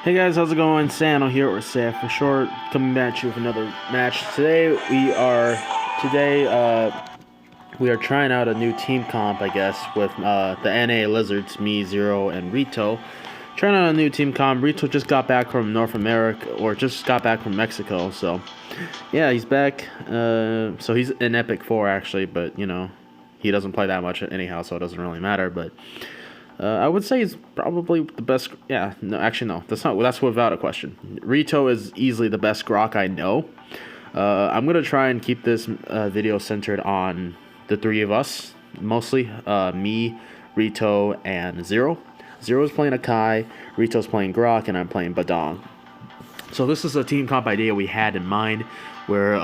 Hey guys, how's it going? Sano here, or Saf for short, coming at you with another match. Today we are trying out a new team comp, I guess, with the NA Lizards, me, Zero, and Rito. Trying out a new team comp. Rito just got back from North America, or just got back from Mexico, so yeah, he's back. So he's in Epic 4 actually, but you know, he doesn't play that much anyhow, so it doesn't really matter. But I would say he's probably the best. Yeah, no, actually, no. That's without a question. Rito is easily the best Grock I know. I'm gonna try and keep this video centered on the three of us, mostly me, Rito, and Zero. Zero's playing Akai, Rito's playing Grock, and I'm playing Badang. So this is a team comp idea we had in mind, where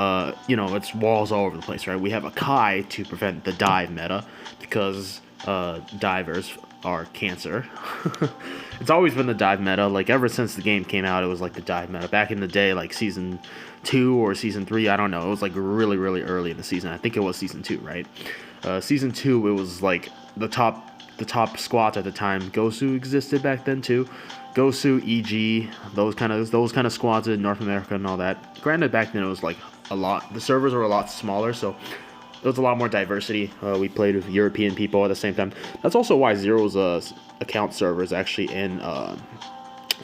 it's walls all over the place, right? We have Akai to prevent the dive meta because divers are cancer. It's always been the dive meta. Like ever since the game came out, it was like the dive meta. Back in the day, like season 2 or season 3, I don't know. It was like really, really early in the season. I think it was season 2, right? Season 2, it was like the top squads at the time. Gosu existed back then too. Gosu, EG, those kind of squads in North America and all that. Granted, back then it was like a lot. The servers were a lot smaller, so there was a lot more diversity. We played with European people at the same time. That's also why Zero's account server is actually in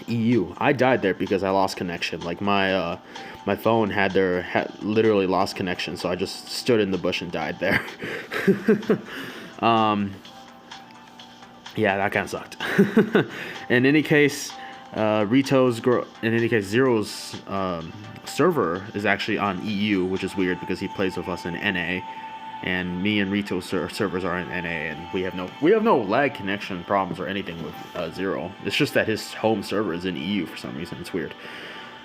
EU. I died there because I lost connection. Like my phone had literally lost connection, so I just stood in the bush and died there. Yeah, that kind of sucked. In any case, Zero's server is actually on EU, which is weird because he plays with us in NA, and me and Rito's servers are in NA, and we have no lag connection problems or anything with Zero. It's just that his home server is in EU for some reason. It's weird.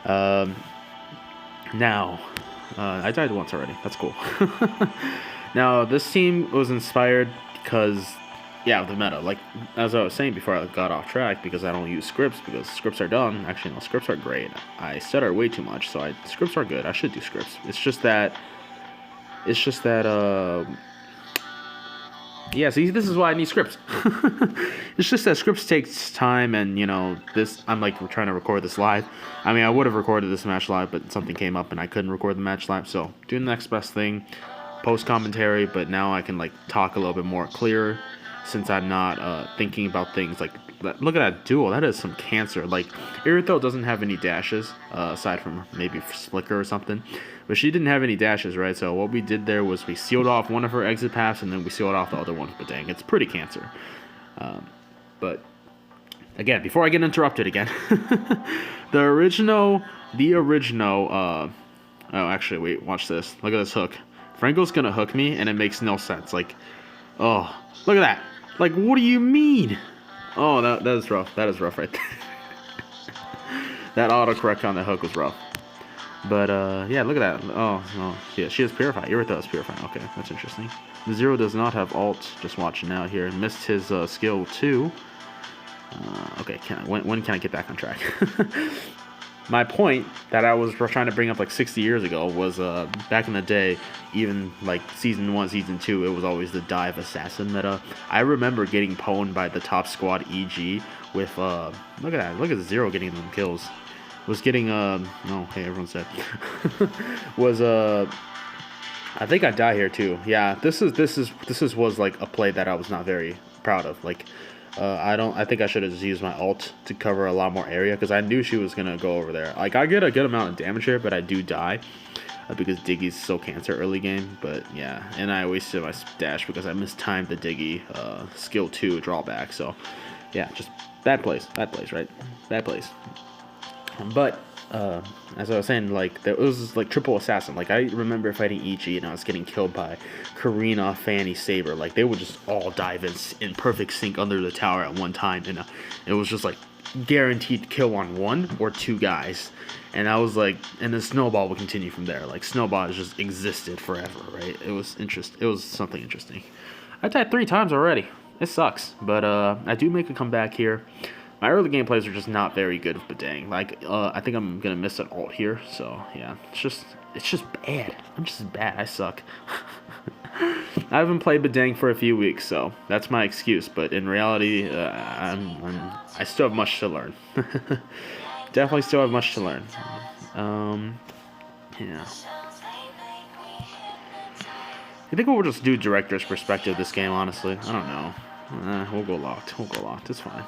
Now, I died once already. That's cool. Now, this team was inspired because, yeah, the meta. Like, as I was saying before I got off track, because I don't use scripts, because scripts are done. Actually, no, scripts are great. I stutter way too much, so scripts are good. I should do scripts. It's just that, yeah, see, this is why I need scripts. It's just that scripts takes time, and, you know, I'm, like, trying to record this live. I mean, I would have recorded this match live, but something came up, and I couldn't record the match live, so doing the next best thing, post commentary, but now I can, like, talk a little bit more clear, since I'm not thinking about things like, look at that duel. That is some cancer. Like, Irithel doesn't have any dashes, aside from maybe Flicker or something. But she didn't have any dashes, right? So what we did there was we sealed off one of her exit paths, and then we sealed off the other one. But dang, it's pretty cancer. But, again, before I get interrupted again. the original, oh, actually, wait, watch this. Look at this hook. Franco's gonna hook me, and it makes no sense. Like, oh, look at that. Like, what do you mean? Oh, that is rough. That is rough right there. That autocorrect on the hook was rough. But, yeah, look at that. Oh, yeah, she has Purify. Irithel is Purify. Okay, that's interesting. The Zero does not have ult. Just watching now here. Missed his skill 2. Okay, when can I get back on track? My point that I was trying to bring up like 60 years ago was back in the day, even like season 1, season 2, it was always the dive assassin meta. I remember getting pwned by the top squad EG with look at that, look at Zero getting them kills. Was getting oh hey, everyone's dead. I think I die here too. Yeah, this was like a play that I was not very proud of. Like, I think I should have just used my ult to cover a lot more area, because I knew she was gonna go over there. Like, I get a good amount of damage here, but I do die because Diggy's so cancer early game. But yeah, and I wasted my dash because I mistimed the Diggy skill 2 drawback. So yeah, just bad plays, right? Bad plays. But as I was saying, like, it was like triple assassin. Like, I remember fighting EG and I was getting killed by Karina, Fanny, Saber. Like, they would just all dive in perfect sync under the tower at one time, and it was just like guaranteed kill on 1 or 2 guys. And I was like, and the snowball would continue from there. Like, snowball just existed forever, right? It was something interesting. I died 3 times already. It sucks, but I do make a comeback here. My early gameplays are just not very good with Badang. Like, I think I'm gonna miss an ult here. So yeah, it's just bad. I'm just bad. I suck. I haven't played Badang for a few weeks, so that's my excuse. But in reality, I still have much to learn. definitely still have much to learn. Yeah. I think we'll just do director's perspective this game, honestly. I don't know. We'll go locked. It's fine.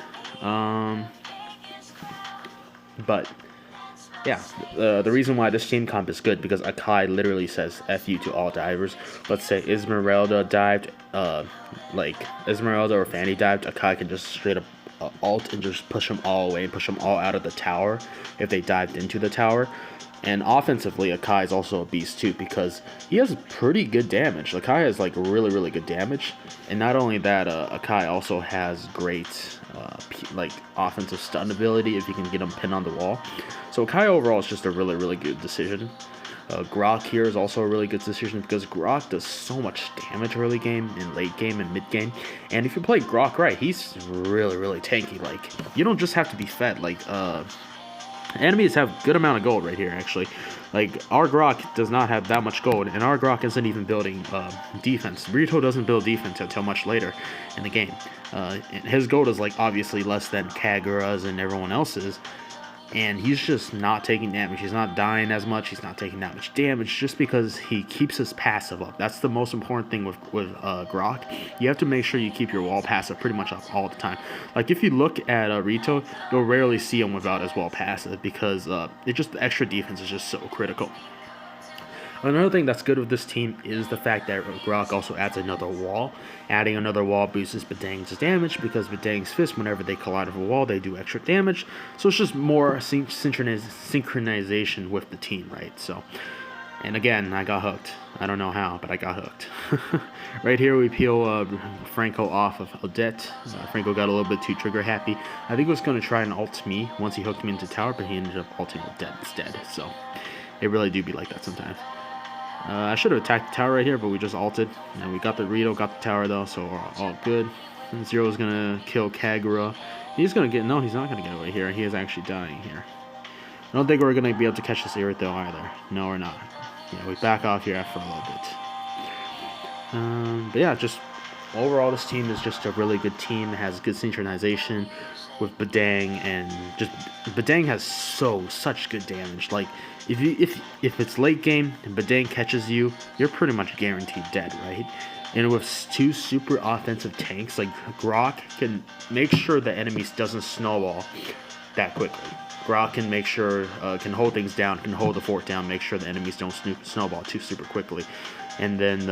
But yeah, the reason why this team comp is good because Akai literally says F you to all divers. Let's say Esmeralda dived, like Esmeralda or Fanny dived, Akai can just straight up ult and just push them all away and push them all out of the tower if they dived into the tower. And offensively, Akai is also a beast too because he has pretty good damage. Akai has like really good damage, and not only that, Akai also has great like offensive stun ability if you can get him pinned on the wall. So Akai overall is just a really good decision. Grock here is also a really good decision because Grock does so much damage early game and late game and mid game. And if you play Grock right, he's really tanky. Like, you don't just have to be fed. Like, enemies have good amount of gold right here, actually. Like, our Grock does not have that much gold, and our Grock isn't even building defense. Rito doesn't build defense until much later in the game. His gold is, like, obviously less than Kagura's and everyone else's, and he's just not taking damage. He's not dying as much. He's not taking that much damage just because he keeps his passive up. That's the most important thing with Grock. You have to make sure you keep your wall passive pretty much up all the time. Like, if you look at Rito, you'll rarely see him without his wall passive because the extra defense is just so critical. Another thing that's good with this team is the fact that Grock also adds another wall. Adding another wall boosts Badang's damage because Badang's fists, whenever they collide with a wall, they do extra damage. So it's just more synchronization with the team, right? So, and again, I got hooked. I don't know how, but I got hooked. Right here, we peel Franco off of Odette. Franco got a little bit too trigger happy. I think he was going to try and ult me once he hooked me into tower, but he ended up ulting Odette instead. So, it really do be like that sometimes. I should have attacked the tower right here, but we just ulted. And we got the Rito, got the tower though, so we're all good. And Zero's gonna kill Kagura. He's gonna get, no, he's not gonna get away here. He is actually dying here. I don't think we're gonna be able to catch this Irit though either. No, we're not. Yeah, we back off here after a little bit. But yeah, just overall this team is just a really good team. It has good synchronization with Badang, and just Badang has such good damage. Like, if it's late game and Badang catches you, you're pretty much guaranteed dead, right? And with two super offensive tanks, like Grock can make sure the enemies doesn't snowball that quickly. Grock can make sure, can hold things down, can hold the fort down, make sure the enemies don't snowball too super quickly. And then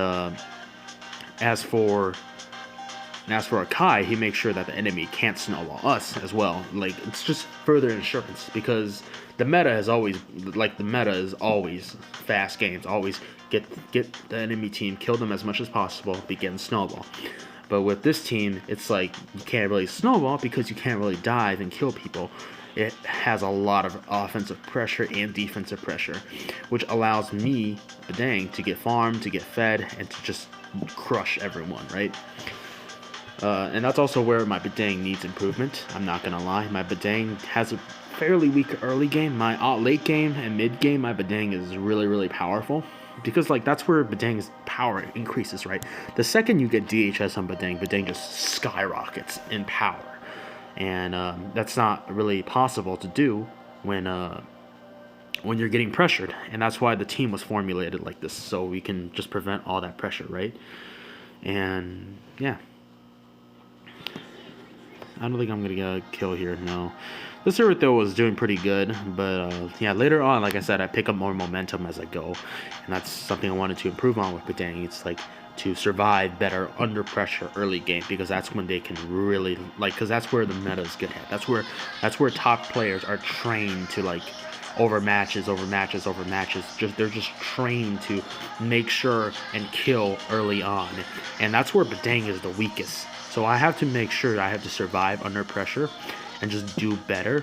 as for Akai, he makes sure that the enemy can't snowball us as well. Like, it's just further insurance because the meta is always fast games. Always get the enemy team, kill them as much as possible, begin snowball. But with this team, it's like you can't really snowball because you can't really dive and kill people. It has a lot of offensive pressure and defensive pressure, which allows me, Badang, to get farmed, to get fed, and to just crush everyone, right? And that's also where my Badang needs improvement. I'm not gonna lie, my Badang has a fairly weak early game. My late game and mid game, my Badang is really powerful because like that's where Badang's power increases, right? The second you get DHS on Badang, Badang just skyrockets in power, and that's not really possible to do when you're getting pressured, and that's why the team was formulated like this, so we can just prevent all that pressure, right? And yeah. I don't think I'm going to get a kill here, no. This Irit, though, was doing pretty good, but yeah, later on, like I said, I pick up more momentum as I go, and that's something I wanted to improve on with Badang. It's like to survive better under pressure early game, because that's when they can really, like, because that's where the meta is good at. That's where top players are trained to, like, over matches. They're just trained to make sure and kill early on, and that's where Badang is the weakest. So I have to make sure I have to survive under pressure and just do better.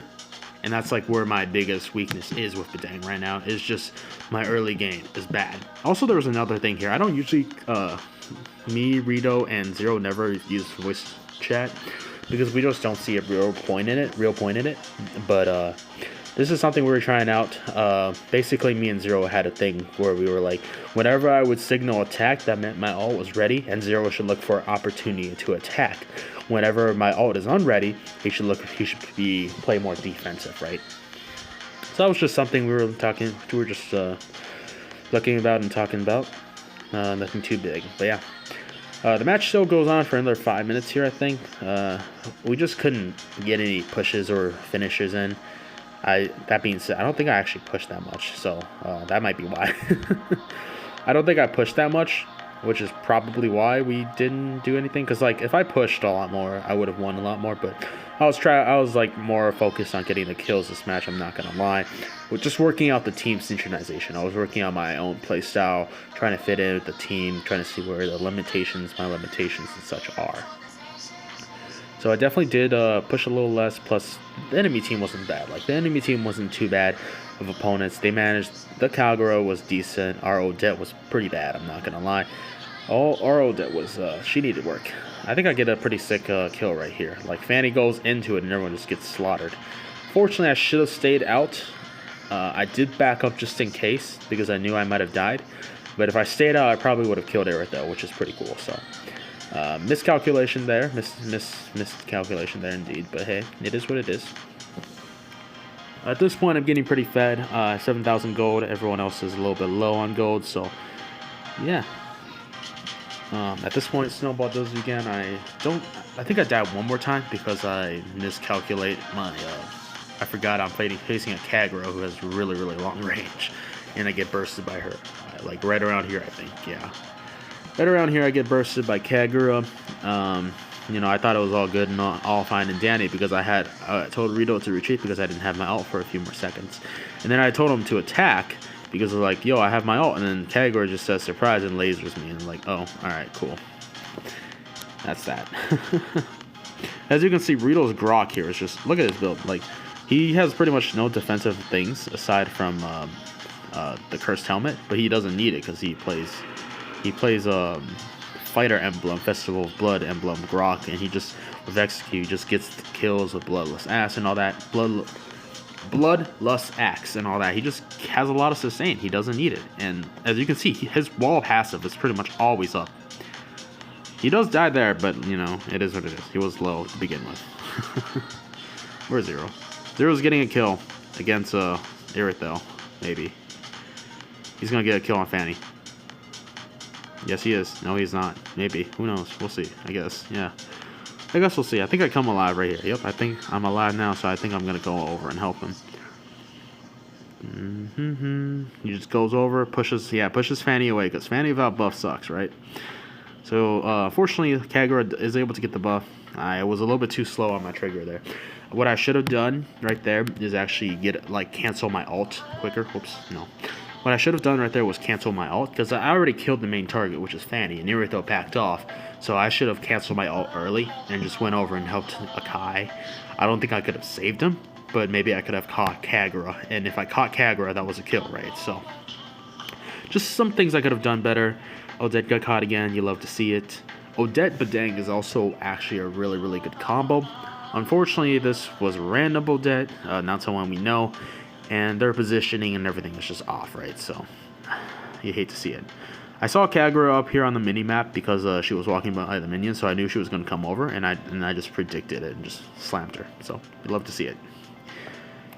And that's like where my biggest weakness is with Badang right now, is just my early game is bad. Also, there was another thing here. I don't usually, me, Rito, and Zero never use voice chat because we just don't see a real point in it. But this is something we were trying out. Basically, me and Zero had a thing where we were like, whenever I would signal attack, that meant my ult was ready, and Zero should look for an opportunity to attack. Whenever my ult is unready, he should play more defensive, right? So that was just something we were just looking about and talking about. Nothing too big, but yeah. The match still goes on for another 5 minutes here, I think. We just couldn't get any pushes or finishes in. That being said, I don't think I actually pushed that much, so that might be why. I don't think I pushed that much, which is probably why we didn't do anything. Because like if I pushed a lot more, I would have won a lot more. But I was like more focused on getting the kills this match. I'm not gonna lie. With just working out the team synchronization, I was working on my own play style, trying to fit in with the team, trying to see where my limitations and such are. So I definitely did push a little less. Plus, the enemy team wasn't bad. Like the enemy team wasn't too bad of opponents. They managed. The Calgaro was decent. Our Odette was pretty bad. I'm not gonna lie. Our Odette was she needed work. I think I get a pretty sick kill right here. Like Fanny goes into it and everyone just gets slaughtered. Fortunately, I should have stayed out. I did back up just in case because I knew I might have died. But if I stayed out, I probably would have killed Aerithel, which is pretty cool. So miscalculation there, miscalculation there indeed. But hey, it is what it is. At this point, I'm getting pretty fed. 7,000 gold. Everyone else is a little bit low on gold. So yeah. At this point, Snowball does it again. I think I died one more time because I miscalculate my. I forgot I'm facing a Kagura who has really, really long range. And I get bursted by her. Like right around here, I think. Yeah. Right around here, I get bursted by Kagura. You know, I thought it was all good and all fine and dandy because I told Rito to retreat because I didn't have my ult for a few more seconds. And then I told him to attack because I was like, yo, I have my ult. And then Kagura just says surprise and lasers me. And I'm like, oh, alright, cool. That's that. As you can see, Rito's Grock here is just, look at his build. Like, he has pretty much no defensive things aside from the Cursed Helmet, but he doesn't need it because he plays Fighter Emblem, Festival of Blood Emblem, Grock, and he just, with Execute, just gets the kills with Bloodlust Axe and all that. Bloodlust Axe and all that. He just has a lot of sustain. He doesn't need it. And as you can see, his wall passive is pretty much always up. He does die there, but, you know, it is what it is. He was low to begin with. Where's Zero? Zero's getting a kill against Aerithel, maybe. He's going to get a kill on Fanny. Yes, he is. No, he's not. Maybe. Who knows? We'll see, I guess. Yeah. I guess we'll see. I think I come alive right here. Yep, I think I'm alive now, so I think I'm going to go over and help him. He just goes over, pushes Fanny away, because Fanny without buff sucks, right? So, fortunately, Kagura is able to get the buff. I was a little bit too slow on my trigger there. What I should have done right there is actually cancel my ult quicker. Oops, no. What I should have done right there was cancel my ult, because I already killed the main target, which is Fanny, and Naruto backed off. So I should have canceled my ult early and just went over and helped Akai. I don't think I could have saved him, but maybe I could have caught Kagura. And if I caught Kagura, that was a kill, right? So, just some things I could have done better. Odette got caught again. You love to see it. Odette Badang is also actually a really, really good combo. Unfortunately, this was random Odette, not someone we know. And their positioning and everything is just off, right? So, you hate to see it. I saw Kagura up here on the mini-map because she was walking by the minions, so I knew she was going to come over, and I just predicted it and just slammed her. So, you love to see it.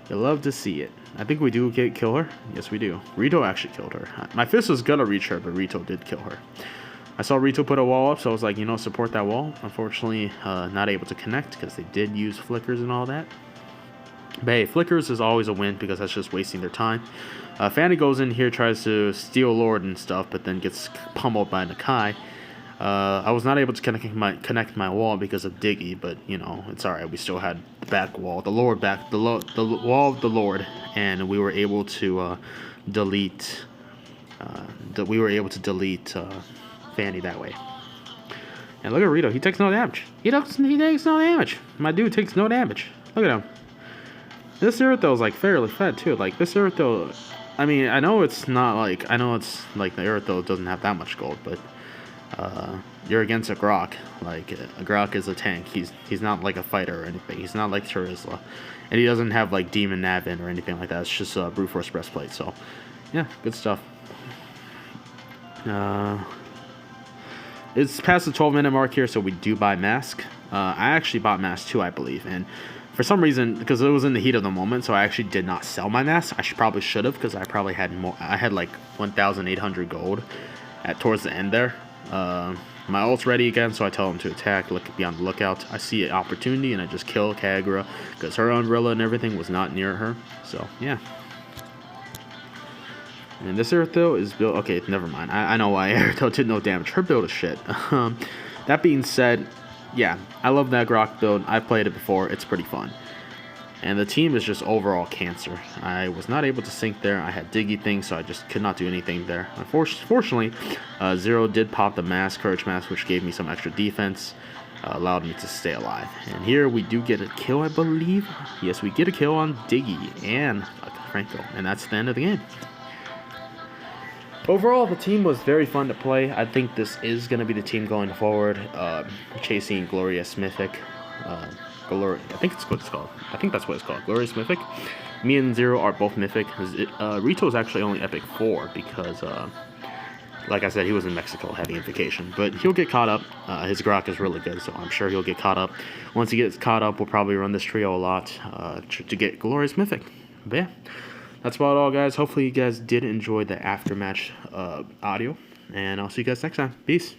You love to see it. I think we do kill her. Yes, we do. Rito actually killed her. My fist was going to reach her, but Rito did kill her. I saw Rito put a wall up, so I was like, you know, support that wall. Unfortunately, not able to connect because they did use flickers and all that. But hey, flickers is always a win because that's just wasting their time. Fanny goes in here, tries to steal Lord and stuff, but then gets pummeled by Akai. I was not able to connect my wall because of Diggy, but you know it's alright. We still had the back wall, the wall of the Lord, and we were able to delete. Fanny that way. And look at Rito. He takes no damage. He takes no damage. My dude takes no damage. Look at him. This Aerithel is like fairly fed too. Like this Aerithel, I mean, I know it's the Aerithel doesn't have that much gold, but you're against a Grock. Like a Grock is a tank. He's not like a fighter or anything. He's not like Terizla, and he doesn't have like Demon Navin or anything like that. It's just a Brute Force breastplate. So, yeah, good stuff. It's past the 12-minute mark here, so we do buy Mask. I actually bought Mask too, I believe, and for some reason, because it was in the heat of the moment, so I actually did not sell my mask. I probably should have, because I probably had more. I had like 1,800 gold towards the end there. My ult's ready again, so I tell him to attack, be on the lookout. I see an opportunity, and I just kill Kagura, because her umbrella and everything was not near her. So, yeah. And this Airtho is built... Okay, never mind. I know why Airtho did no damage. Her build is shit. That being said, yeah, I love that Grock build. I've played it before. It's pretty fun. And the team is just overall cancer. I was not able to sync there. I had Diggy things, so I just could not do anything there. Unfortunately, Zero did pop the mask, Courage Mask, which gave me some extra defense. Allowed me to stay alive. And here we do get a kill, I believe. Yes, we get a kill on Diggy and Franco. And that's the end of the game. Overall, the team was very fun to play. I think this is going to be the team going forward. Chasing Glorious Mythic. I think it's what it's called. I think that's what it's called. Glorious Mythic. Me and Zero are both Mythic. Rito is actually only Epic 4 because, like I said, he was in Mexico having a vacation. But he'll get caught up. His Grock is really good, so I'm sure he'll get caught up. Once he gets caught up, we'll probably run this trio a lot to get Glorious Mythic. But yeah, that's about all, guys. Hopefully you guys did enjoy the aftermatch audio. And I'll see you guys next time. Peace.